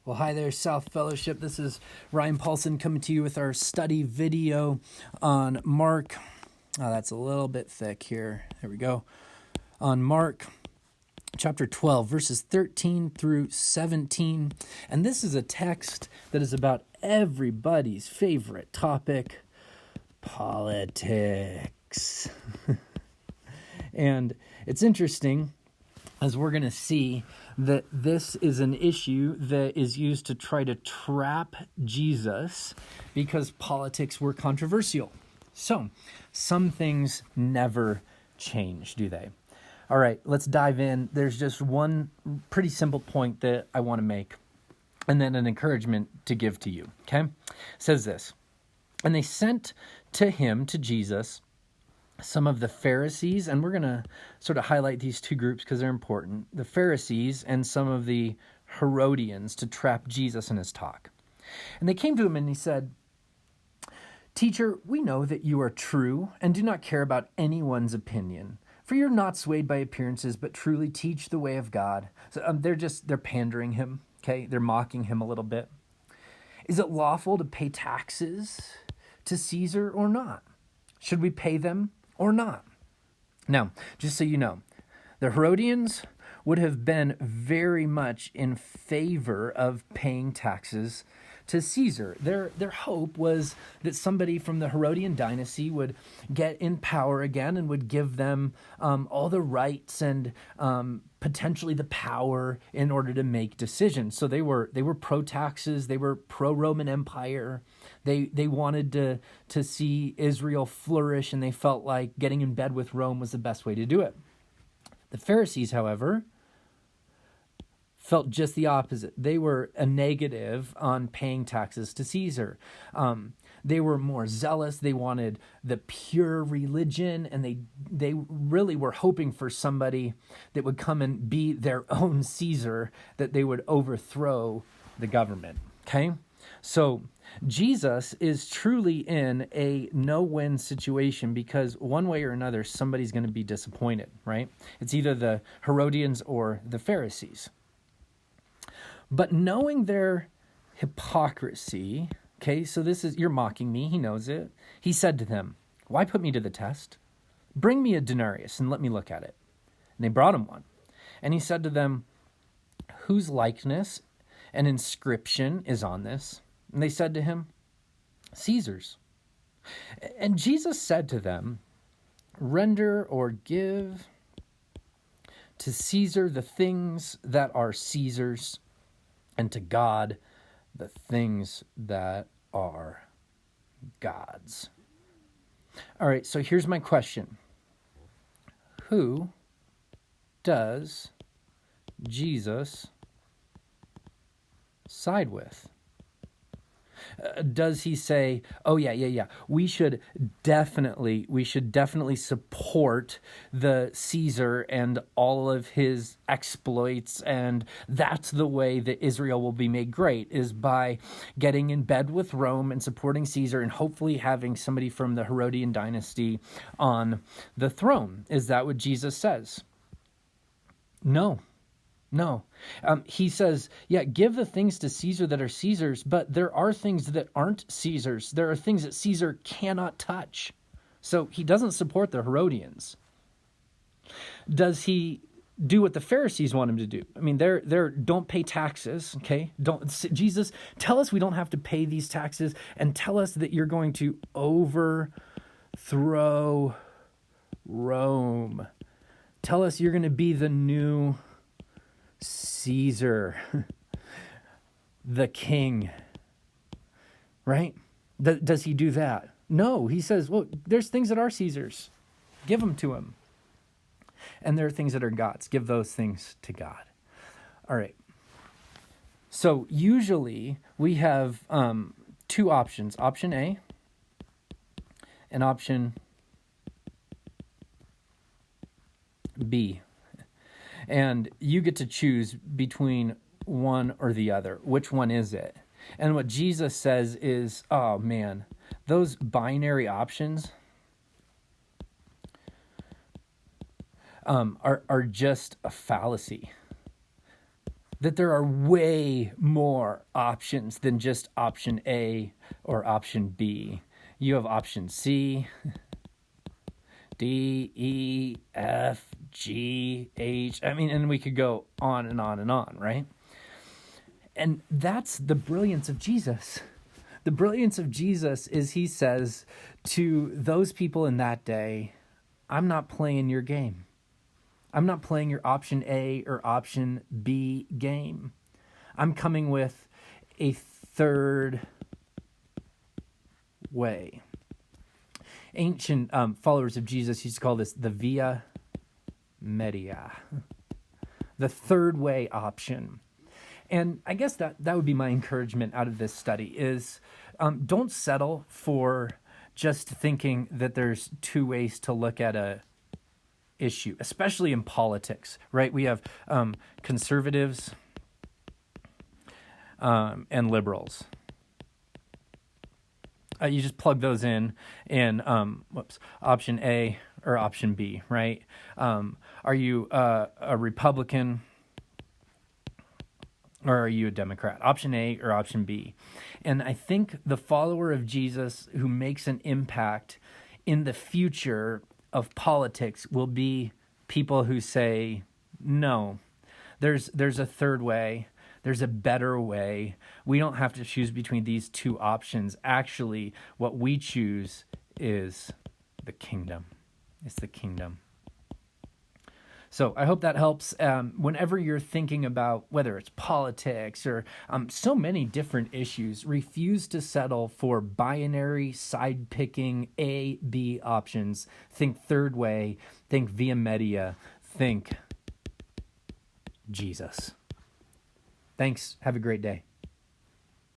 Well, hi there, South Fellowship. This is Ryan Paulson coming to you with our study video on Mark. Oh, that's a little bit thick here. There we go. On Mark chapter 12, verses 13 through 17. And this is a text that is about everybody's favorite topic, politics. And it's interesting, as we're going to see, that this is an issue that is used to try to trap Jesus because politics were controversial. So, some things never change, do they? All right, let's dive in. There's just one pretty simple point that I want to make, and then an encouragement to give to you, okay? It says this, and they sent to him, to Jesus, some of the Pharisees, and we're going to sort of highlight these two groups because they're important, the Pharisees and some of the Herodians, to trap Jesus in his talk. And they came to him and he said, "Teacher, we know that you are true and do not care about anyone's opinion, for you're not swayed by appearances, but truly teach the way of God." So they're pandering him, okay? They're mocking him a little bit. "Is it lawful to pay taxes to Caesar or not? Should we pay them or not?" Now, just so you know, the Herodians would have been very much in favor of paying taxes to Caesar. Their hope was that somebody from the Herodian dynasty would get in power again and would give them all the rights and potentially the power in order to make decisions. So they were pro-taxes, they were pro-Roman Empire. They wanted to see Israel flourish, and they felt like getting in bed with Rome was the best way to do it. The Pharisees, however, felt just the opposite. They were a negative on paying taxes to Caesar. They were more zealous. They wanted the pure religion, and they really were hoping for somebody that would come and be their own Caesar, that they would overthrow the government. Okay? So Jesus is truly in a no-win situation because one way or another, somebody's going to be disappointed, right? It's either the Herodians or the Pharisees. But knowing their hypocrisy, okay, so this is, you're mocking me, he knows it. He said to them, "Why put me to the test? Bring me a denarius and let me look at it." And they brought him one. And he said to them, "Whose likeness and inscription is on this?" And they said to him, "Caesar's." And Jesus said to them, "Render or give to Caesar the things that are Caesar's, and to God the things that are God's." All right, so here's my question. Who does Jesus side with? Does he say, "Oh yeah, we should definitely support the Caesar and all of his exploits, and that's the way that Israel will be made great, is by getting in bed with Rome and supporting Caesar and hopefully having somebody from the Herodian dynasty on the throne"? Is that what Jesus says? No. He says, yeah, give the things to Caesar that are Caesar's, but there are things that aren't Caesar's. There are things that Caesar cannot touch. So he doesn't support the Herodians. Does he do what the Pharisees want him to do? I mean, they're don't pay taxes, okay? Jesus, tell us we don't have to pay these taxes, and tell us that you're going to overthrow Rome. Tell us you're going to be the new Caesar, the king, right? Does he do that? No, he says, well, there's things that are Caesar's. Give them to him. And there are things that are God's. Give those things to God. All right. So usually we have two options, option A and option B. And you get to choose between one or the other. Which one is it? And what Jesus says is, oh man, those binary options are just a fallacy. that there are way more options than just option A or option B. You have option C, D, E, F, G, H. I mean, and we could go on and on and on, right? And that's the brilliance of Jesus. The brilliance of Jesus is he says to those people in that day, I'm not playing your game. I'm not playing your option A or option B game. I'm coming with a third way. Ancient followers of Jesus used to call this the via media, the third way option. And I guess that would be my encouragement out of this study is don't settle for just thinking that there's two ways to look at a issue, especially in politics, right? We have conservatives and liberals. You just plug those in option A or option B, right? Are you a Republican or are you a Democrat? Option A or option B? And I think the follower of Jesus who makes an impact in the future of politics will be people who say, no, there's a third way. There's a better way. We don't have to choose between these two options. Actually, what we choose is the kingdom. It's the kingdom. So I hope that helps. Whenever you're thinking about whether it's politics or so many different issues, refuse to settle for binary, side-picking A, B options. Think third way. Think via media. Think Jesus. Thanks. Have a great day.